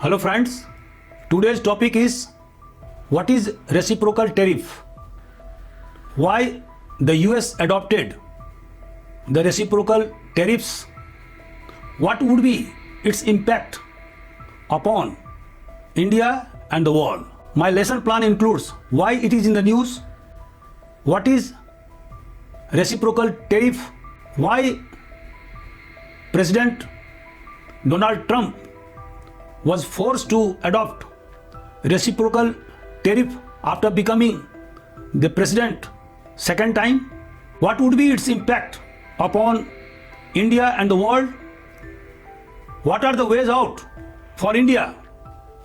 Hello friends, today's topic is what is reciprocal tariff? Why the US adopted the reciprocal tariffs? What would be its impact upon India and the world? My lesson plan includes why it is in the news, what is reciprocal tariff, why President Donald Trump was forced to adopt reciprocal tariff after becoming the president second time, what would be its impact upon India and the world, what are the ways out for India,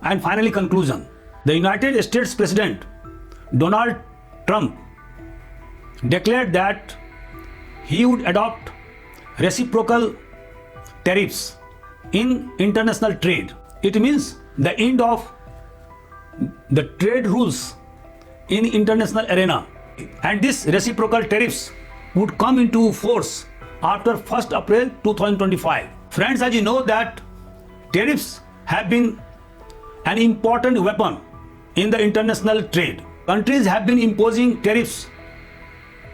and finally conclusion. The United States President Donald Trump declared that he would adopt reciprocal tariffs in international trade. It means the end of the trade rules in international arena, and this reciprocal tariffs would come into force after 1st April 2025. Friends, as you know that tariffs have been an important weapon in the international trade. Countries have been imposing tariffs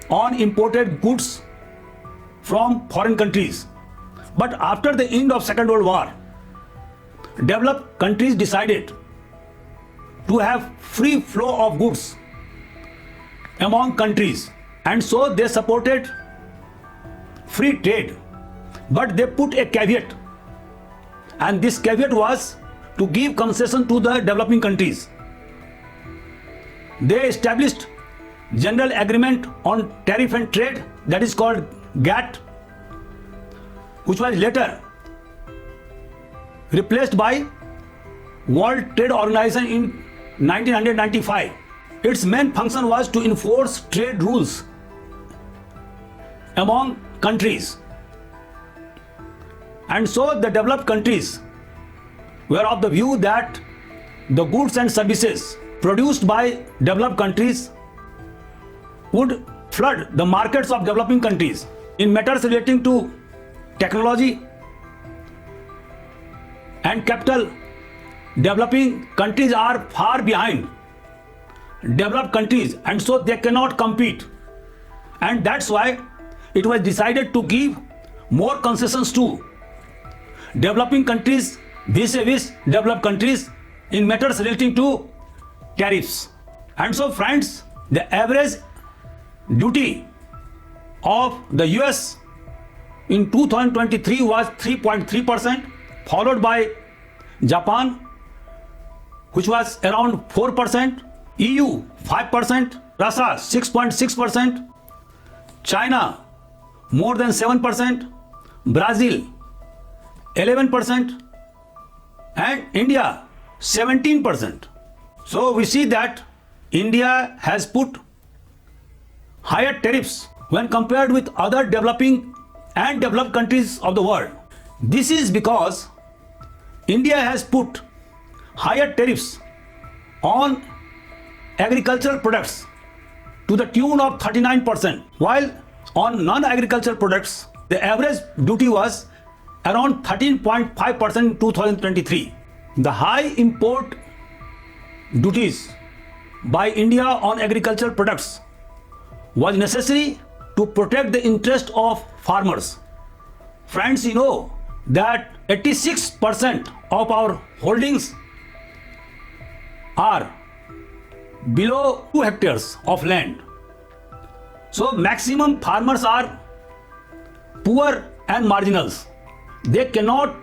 on imported goods from foreign countries. But after the end of Second World War, developed countries decided to have free flow of goods among countries, and so they supported free trade. But they put a caveat, and this caveat was to give concession to the developing countries. They established General Agreement on Tariff and Trade, that is called GATT, which was later replaced by World Trade Organization in 1995. Its main function was to enforce trade rules among countries. And so the developed countries were of the view that the goods and services produced by developed countries would flood the markets of developing countries. In matters relating to technology and capital, developing countries are far behind developed countries, and so they cannot compete. And that's why it was decided to give more concessions to developing countries vis-a-vis developed countries in matters relating to tariffs. And so friends, the average duty of the US in 2023 was 3.3%, followed by Japan, which was around 4%, EU 5%, Russia 6.6%, China more than 7%, Brazil 11%, and India 17%. So we see that India has put higher tariffs when compared with other developing and developed countries of the world. This is because India has put higher tariffs on agricultural products to the tune of 39%, while on non-agricultural products, the average duty was around 13.5% in 2023. The high import duties by India on agricultural products was necessary to protect the interest of farmers. Friends, you know that 86% of our holdings are below 2 hectares of land. So maximum farmers are poor and marginals. They cannot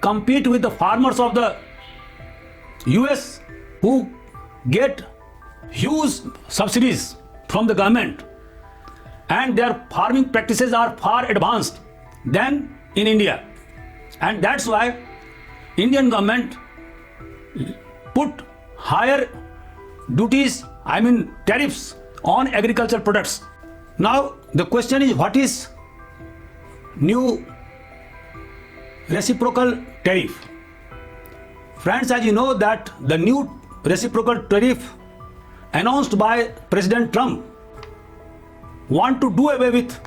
compete with the farmers of the US who get huge subsidies from the government, and their farming practices are far advanced than in India. And that's why Indian government put higher duties, tariffs on agricultural products. Now the question is, what is new reciprocal tariff? Friends, as you know that the new reciprocal tariff announced by President Trump want to do away with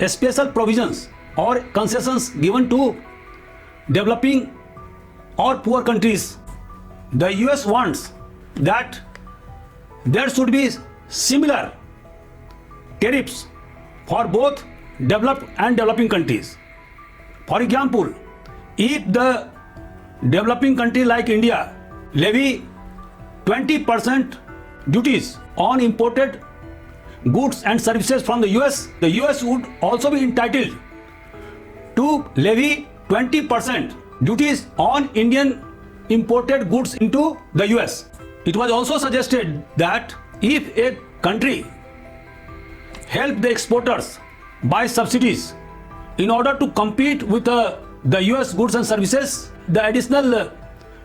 special provisions or concessions given to developing or poor countries the US wants that there should be similar tariffs for both developed and developing countries. For example, if the developing country like India levy 20% duties on imported goods and services from the US would also be entitled to levy 20% duties on Indian imported goods into the US. It was also suggested that if a country help the exporters by subsidies in order to compete with the US goods and services, the additional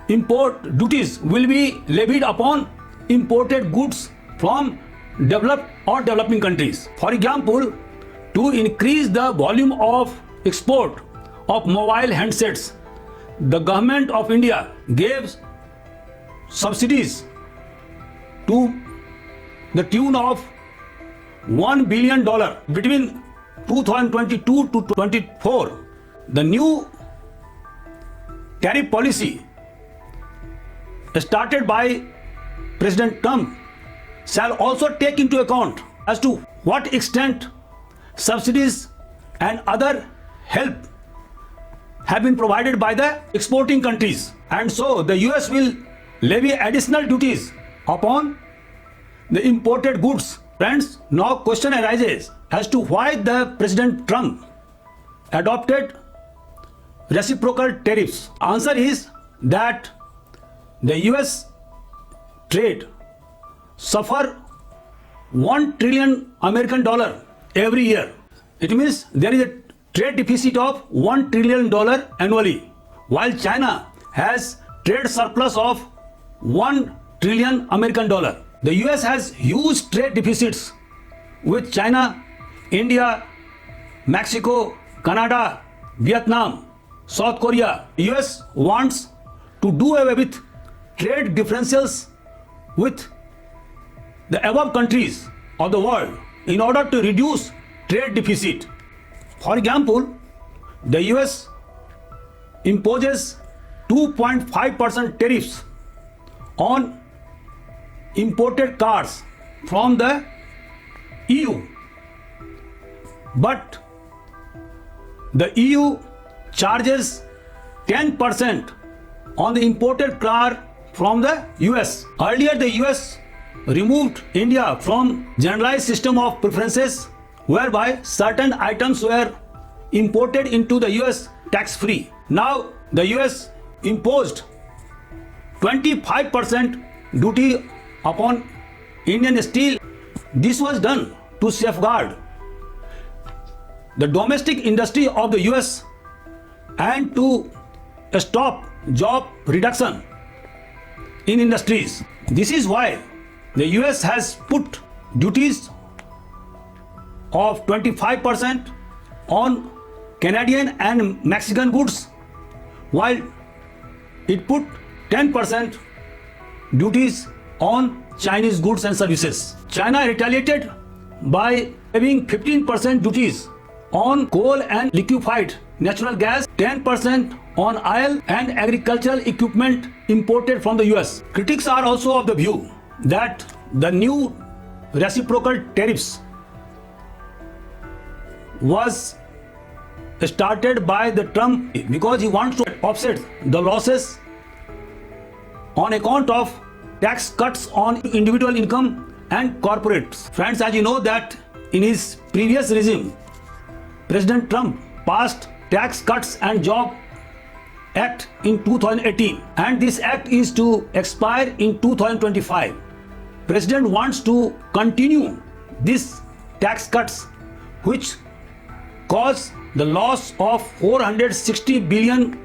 import duties will be levied upon imported goods from developed or developing countries. For example, to increase the volume of export of mobile handsets, the government of India gave subsidies to the tune of $1 billion between 2022 to 24. The new tariff policy started by President Trump shall also take into account as to what extent subsidies and other help have been provided by the exporting countries, and so the US will levy additional duties upon the imported goods. Friends, now question arises as to why the President Trump adopted reciprocal tariffs. Answer is that the US trade suffer $1 trillion American every year. It means there is a trade deficit of $1 trillion annually, while China has trade surplus of $1 trillion American. The US has huge trade deficits with China, India, Mexico, Canada, Vietnam, South Korea. US wants to do away with trade differentials with the above countries of the world in order to reduce trade deficit. For example, the US imposes 2.5% tariffs on imported cars from the EU, but the EU charges 10% on the imported car from the US. Earlier, the US removed India from generalized system of preferences whereby certain items were imported into the US tax-free. Now the US imposed 25% duty upon Indian steel. This was done to safeguard the domestic industry of the US and to stop job reduction in industries. This is why the US has put duties of 25% on Canadian and Mexican goods, while it put 10% duties on Chinese goods and services. China retaliated by having 15% duties on coal and liquefied natural gas, 10% on oil and agricultural equipment imported from the US. Critics are also of the view that the new reciprocal tariffs was started by the Trump because he wants to offset the losses on account of tax cuts on individual income and corporates. Friends, as you know that in his previous regime, President Trump passed Tax Cuts and Job Act in 2018, and this act is to expire in 2025. President wants to continue these tax cuts, which cause the loss of $460 billion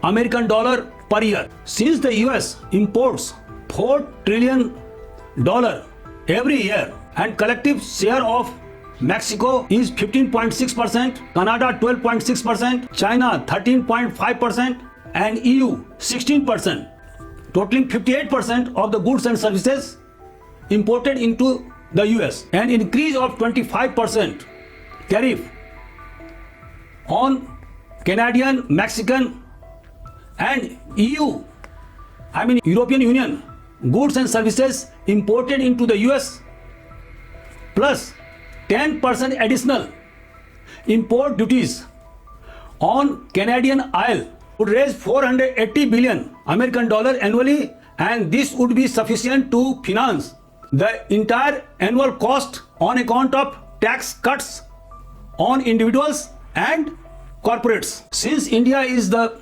American per year. Since the US imports $4 trillion every year and collective share of Mexico is 15.6%, Canada 12.6%, China 13.5%, and EU 16%, totaling 58% of the goods and services imported into the US. An increase of 25% tariff on Canadian, Mexican, and EU I mean European Union, goods and services imported into the US plus 10% additional import duties on Canadian oil would raise 480 billion American dollar annually, and this would be sufficient to finance the entire annual cost on account of tax cuts on individuals and corporates. Since India is the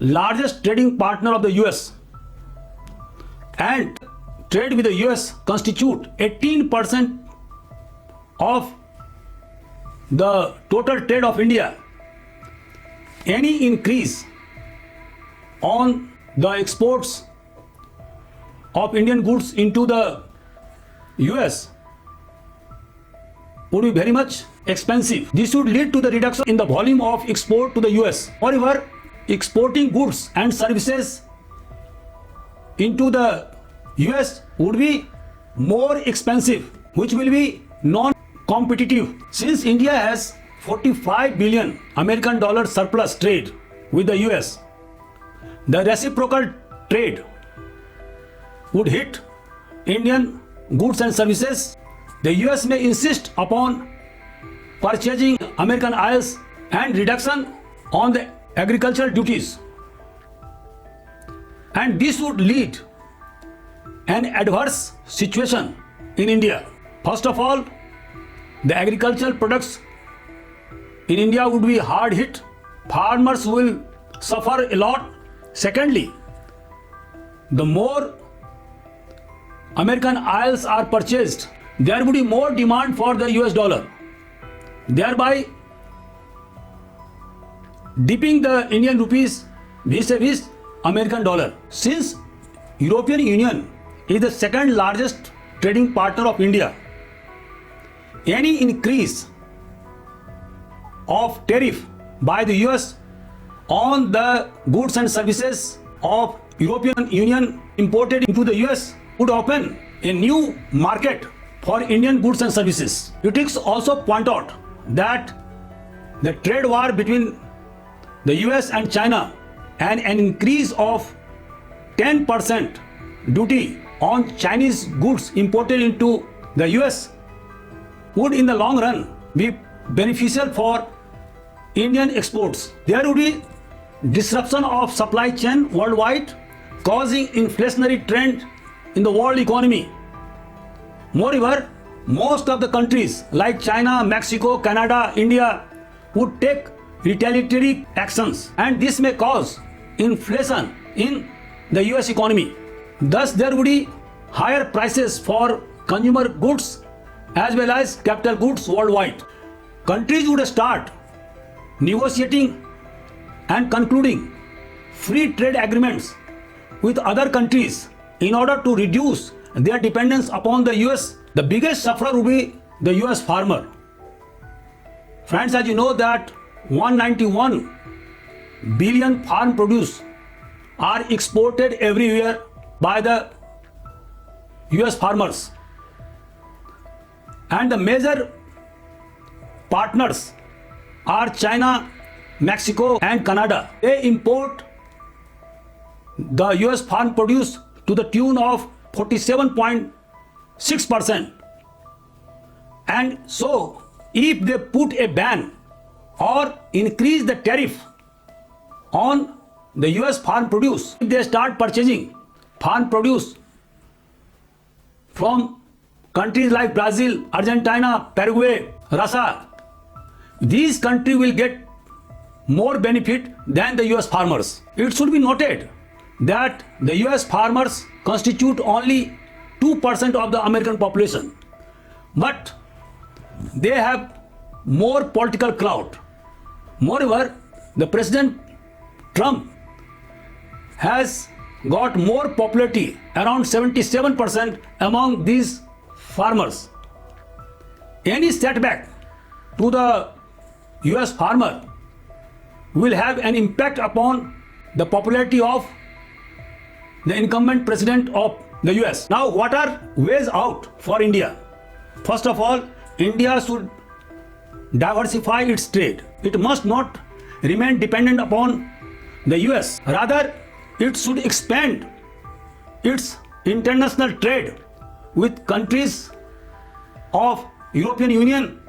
largest trading partner of the US and trade with the US constitute 18% of the total trade of India, any increase on the exports of Indian goods into the US would be very much expensive. This would lead to the reduction in the volume of export to the US. However, exporting goods and services into the US would be more expensive, which will be non-competitive. Since India has 45 billion American dollar surplus trade with the US, the reciprocal trade would hit Indian goods and services. The US may insist upon purchasing American oils and reduction on the agricultural duties, and this would lead an adverse situation in India. First of all, the agricultural products in India would be hard hit. Farmers will suffer a lot. Secondly, the more American oils are purchased, there would be more demand for the US dollar, thereby dipping the Indian rupees vis-a-vis American dollar. Since European Union is the second largest trading partner of India, any increase of tariff by the US on the goods and services of European Union imported into the US would open a new market for Indian goods and services. Critics also point out that the trade war between the US and China and an increase of 10% duty on Chinese goods imported into the US would in the long run be beneficial for Indian exports. There would be disruption of supply chain worldwide, causing inflationary trend in the world economy. Moreover, most of the countries like China, Mexico, Canada, India would take retaliatory actions, and this may cause inflation in the US economy. Thus, there would be higher prices for consumer goods as well as capital goods worldwide. Countries would start negotiating and concluding free trade agreements with other countries in order to reduce their dependence upon the US. The biggest sufferer will be the US farmer. Friends, as you know that 191 billion farm produce are exported every year by the US farmers, and the major partners are China, Mexico and Canada. They import the US farm produce to the tune of 47.6%. And so if they put a ban or increase the tariff on the US farm produce, if they start purchasing farm produce from countries like Brazil, Argentina, Paraguay, Russia, these countries will get more benefit than the US farmers. It should be noted that the US farmers constitute only 2% of the American population, but they have more political clout. Moreover, the President Trump has got more popularity, around 77% among these farmers. Any setback to the US farmer will have an impact upon the popularity of the incumbent president of the US. Now, what are ways out for India? First of all, India should diversify its trade. It must not remain dependent upon the US. Rather, it should expand its international trade with countries of European Union,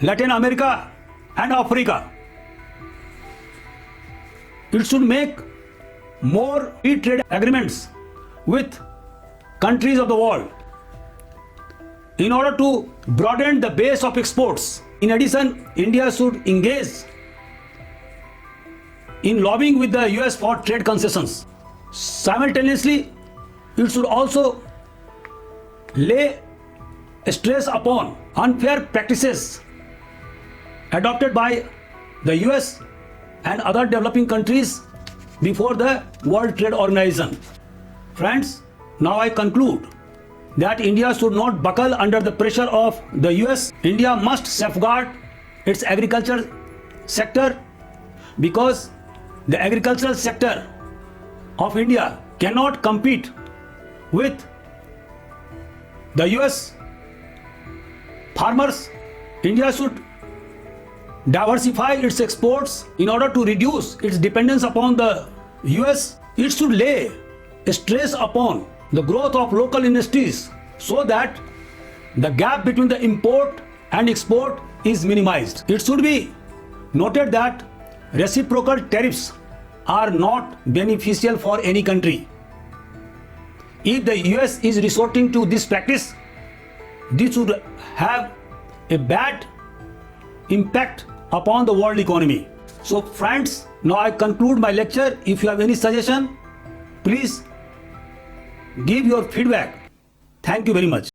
Latin America and Africa. It should make more free trade agreements with countries of the world in order to broaden the base of exports. In addition, India should engage in lobbying with the US for trade concessions. Simultaneously, it should also lay stress upon unfair practices adopted by the US and other developing countries before the World Trade Organization. Friends, now I conclude that India should not buckle under the pressure of the US. India must safeguard its agriculture sector, because the agricultural sector of India cannot compete with the US farmers. India should diversify its exports in order to reduce its dependence upon the US. It should lay stress upon the growth of local industries so that the gap between the import and export is minimized. It should be noted that reciprocal tariffs are not beneficial for any country. If the US is resorting to this practice, this would have a bad impact upon the world economy. So friends, now I conclude my lecture. If you have any suggestion, please give your feedback. Thank you very much.